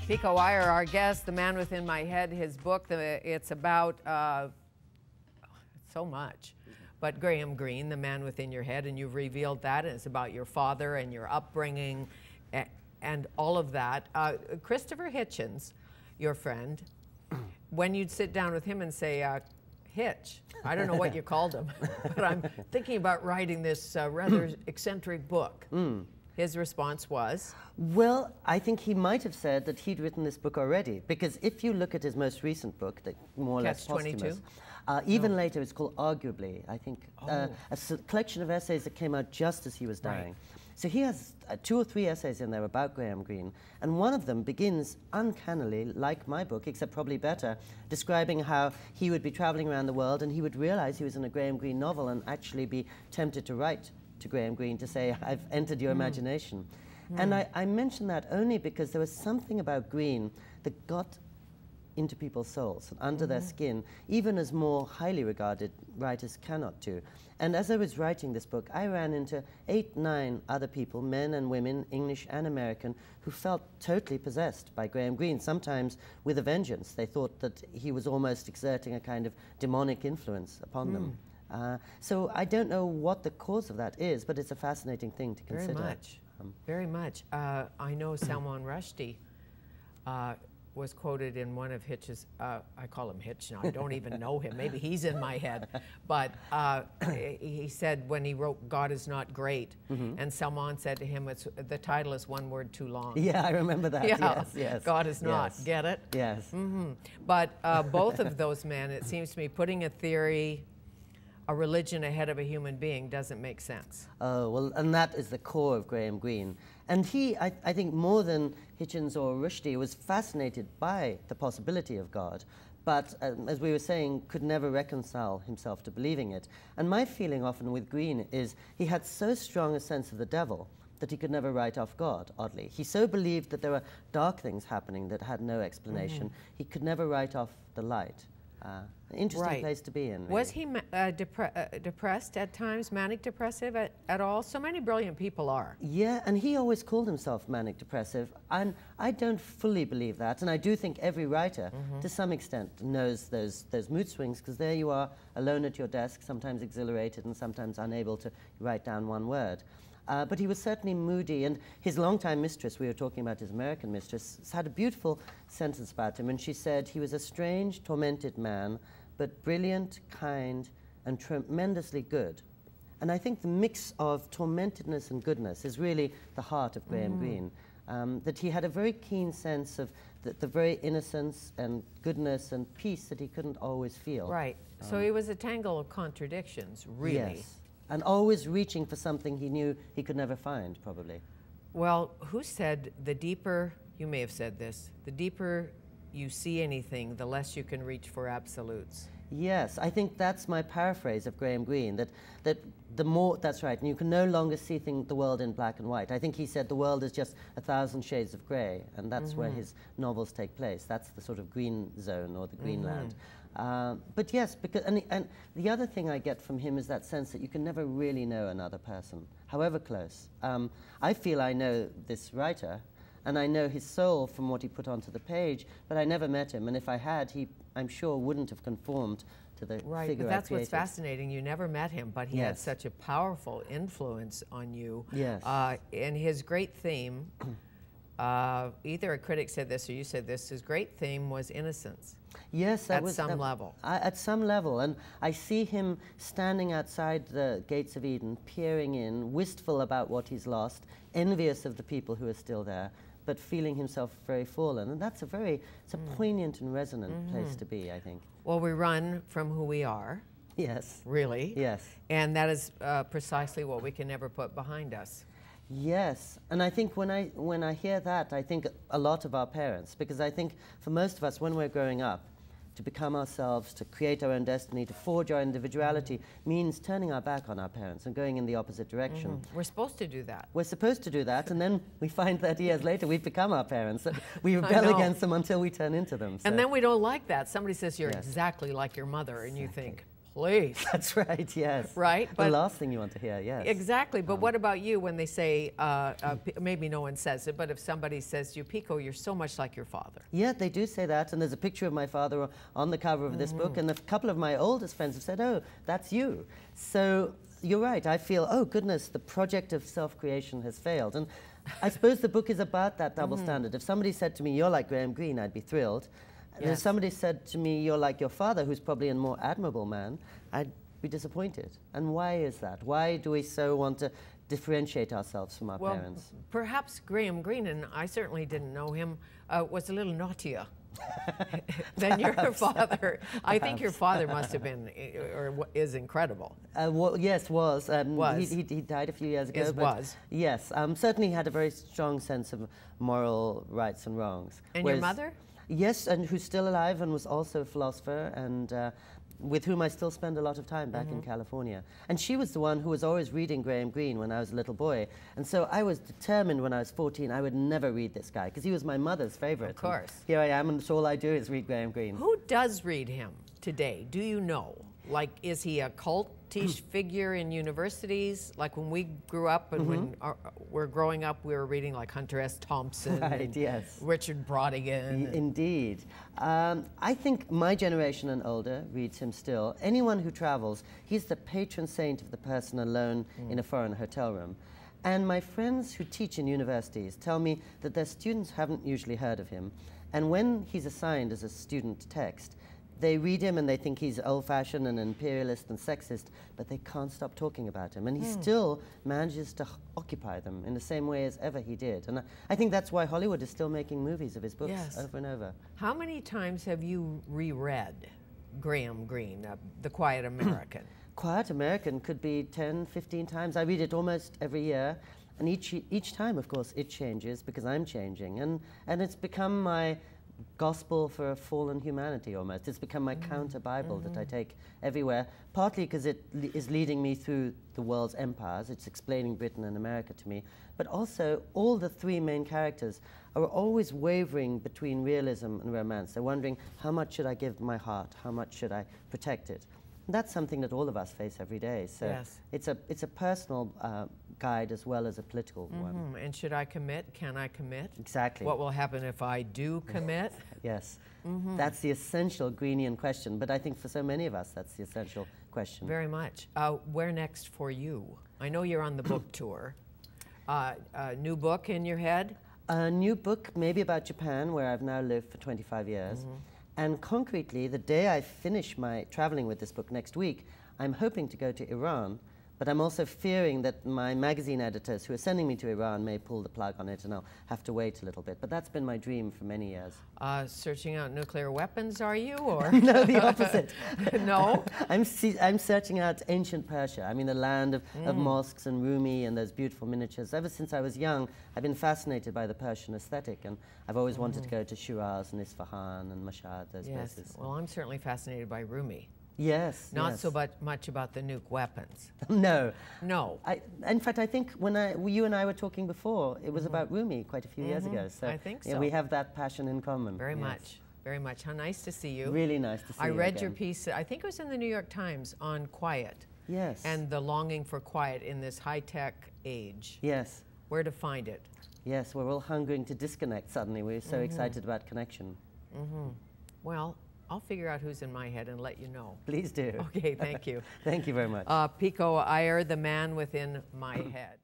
Pico Iyer, our guest, The Man Within My Head, his book, it's about so much. But Graham Greene, The Man Within Your Head, and you've revealed that, and it's about your father and your upbringing and all of that. Christopher Hitchens, your friend, when you'd sit down with him and say, Hitch, I don't know what you called him, but I'm thinking about writing this rather eccentric book. His response was? Well, I think he might have said that he'd written this book already, because if you look at his most recent book, that more or less posthumous, even later, it's called Arguably, I think, a collection of essays that came out just as he was dying. Right. So he has 2 or 3 essays in there about Graham Greene, and one of them begins uncannily, like my book, except probably better, describing how he would be traveling around the world and he would realize he was in a Graham Greene novel and actually be tempted to write to Graham Greene to say, I've entered your imagination. And I mention that only because there was something about Greene that got into people's souls, under their skin, even as more highly regarded writers cannot do. And as I was writing this book, I ran into 8, 9 other people, men and women, English and American, who felt totally possessed by Graham Greene, sometimes with a vengeance. They thought that he was almost exerting a kind of demonic influence upon them. So I don't know what the cause of that is, but it's a fascinating thing to consider. Very much. Very much. I know Salman Rushdie was quoted in one of Hitch's, I call him Hitch now, I don't even know him, maybe he's in my head, but he said when he wrote God Is Not Great, and Salman said to him, the title is 1 word too long. Yeah, I remember that, yes, yes. God Is Not, yes. Get it? Yes. But both of those men, it seems to me, putting a theory, a religion ahead of a human being doesn't make sense. Oh, well, and that is the core of Graham Greene. And he, I think, more than Hitchens or Rushdie, was fascinated by the possibility of God, but, as we were saying, could never reconcile himself to believing it. And my feeling often with Greene is he had so strong a sense of the devil that he could never write off God, oddly. He so believed that there were dark things happening that had no explanation, he could never write off the light. An interesting place to be in. Really. Was he depressed at times, manic depressive at all? So many brilliant people are. Yeah, and he always called himself manic depressive, and I don't fully believe that, and I do think every writer, to some extent, knows those mood swings, because there you are, alone at your desk, sometimes exhilarated and sometimes unable to write down one word. But he was certainly moody, and his longtime mistress, we were talking about his American mistress, had a beautiful sentence about him, and she said he was a strange, tormented man, but brilliant, kind, and tremendously good. And I think the mix of tormentedness and goodness is really the heart of Graham Greene, that he had a very keen sense of the very innocence and goodness and peace that he couldn't always feel. Right. So he was a tangle of contradictions, really. Yes. And always reaching for something he knew he could never find, probably. Well, who said the deeper, you may have said this, the deeper you see anything, the less you can reach for absolutes? Yes, I think that's my paraphrase of Graham Greene, that the more, that's right, and you can no longer see the world in black and white. I think he said the world is just 1,000 shades of grey, and that's where his novels take place. That's the sort of green zone, or the Greenland. But yes, because, and the other thing I get from him is that sense that you can never really know another person, however close. I feel I know this writer, and I know his soul from what he put onto the page, but I never met him, and if I had, he, I'm sure, wouldn't have conformed to the figure I created. But that's what's fascinating. You never met him, but he had such a powerful influence on you. Yes. And his great theme, either a critic said this or you said this, his great theme was innocence. Yes, at some level. At some level, and I see him standing outside the gates of Eden, peering in, wistful about what he's lost, envious of the people who are still there, but feeling himself very fallen. And that's it's a poignant and resonant place to be, I think. Well, we run from who we are. Yes. Really. Yes. And that is precisely what we can never put behind us. Yes, and I think when I hear that, I think a lot of our parents, because I think for most of us, when we're growing up, to become ourselves, to create our own destiny, to forge our individuality, means turning our back on our parents and going in the opposite direction. We're supposed to do that. We're supposed to do that, and then we find 30 years later we've become our parents. We rebel against them until we turn into them. So. And then we don't like that. Somebody says you're exactly like your mother, and you think, please. That's right, yes. Right? The last thing you want to hear, yes. Exactly. But what about you when they say, maybe no one says it, but if somebody says to you, Pico, you're so much like your father. Yeah, they do say that, and there's a picture of my father on the cover of this book, and a couple of my oldest friends have said, oh, that's you. So you're right, I feel, oh goodness, the project of self-creation has failed. And I suppose the book is about that double standard. If somebody said to me, you're like Graham Greene, I'd be thrilled. And if somebody said to me, you're like your father, who's probably a more admirable man, I'd be disappointed. And why is that? Why do we so want to differentiate ourselves from our parents? Perhaps Graham Greene, and I certainly didn't know him, was a little naughtier than your father. I think your father must have been, or is incredible. Well, yes, was. Was. He died a few years ago. Is was. Yes, certainly had a very strong sense of moral rights and wrongs. And your mother? Yes, and who's still alive and was also a philosopher, and with whom I still spend a lot of time back in California. And she was the one who was always reading Graham Greene when I was a little boy. And so I was determined when I was 14 I would never read this guy, because he was my mother's favorite. Of course. And here I am, and all I do is read Graham Greene. Who does read him today? Do you know? Like, is he a cultish figure in universities? Like when we grew up and when we're growing up, we were reading like Hunter S. Thompson, right, yes. Richard Brodigan. Indeed. I think my generation and older reads him still. Anyone who travels, he's the patron saint of the person alone in a foreign hotel room. And my friends who teach in universities tell me that their students haven't usually heard of him. And when he's assigned as a student text, they read him and they think he's old-fashioned and imperialist and sexist, but they can't stop talking about him. And he still manages to occupy them in the same way as ever he did. And I think that's why Hollywood is still making movies of his books over and over. How many times have you reread Graham Greene, The Quiet American? Quiet American could be 10, 15 times. I read it almost every year. And each time, of course, it changes because I'm changing. And it's become my gospel for a fallen humanity almost. It's become my counter-Bible that I take everywhere, partly because it is leading me through the world's empires. It's explaining Britain and America to me. But also, all the three main characters are always wavering between realism and romance. They're wondering, how much should I give my heart? How much should I protect it? And that's something that all of us face every day. So it's a personal guide as well as a political one. And should I commit? Can I commit? Exactly. What will happen if I do commit? Yes. That's the essential Greenian question. But I think for so many of us, that's the essential question. Very much. Where next for you? I know you're on the book tour. New book in your head? A new book, maybe about Japan, where I've now lived for 25 years. And concretely, the day I finish my traveling with this book next week, I'm hoping to go to Iran, but I'm also fearing that my magazine editors who are sending me to Iran may pull the plug on it and I'll have to wait a little bit. But that's been my dream for many years. Searching out nuclear weapons, are you? Or no, the opposite. No? I'm searching out ancient Persia. I mean, the land of mosques and Rumi and those beautiful miniatures. Ever since I was young, I've been fascinated by the Persian aesthetic, and I've always wanted to go to Shiraz and Isfahan and Mashhad, those places. Well, I'm certainly fascinated by Rumi. Yes. Not so much about the nuke weapons. No. No. In fact, I think when you and I were talking before, it was about Rumi quite a few years ago. So I think so. Yeah, we have that passion in common. Very much. Very much. How nice to see you. Really nice to see you. I read your piece, I think it was in the New York Times, on quiet. Yes. And the longing for quiet in this high-tech age. Yes. Where to find it. Yes, we're all hungering to disconnect suddenly. We're so excited about connection. Well, I'll figure out who's in my head and let you know. Please do. Okay, thank you. Thank you very much. Pico Iyer, The Man Within My Head.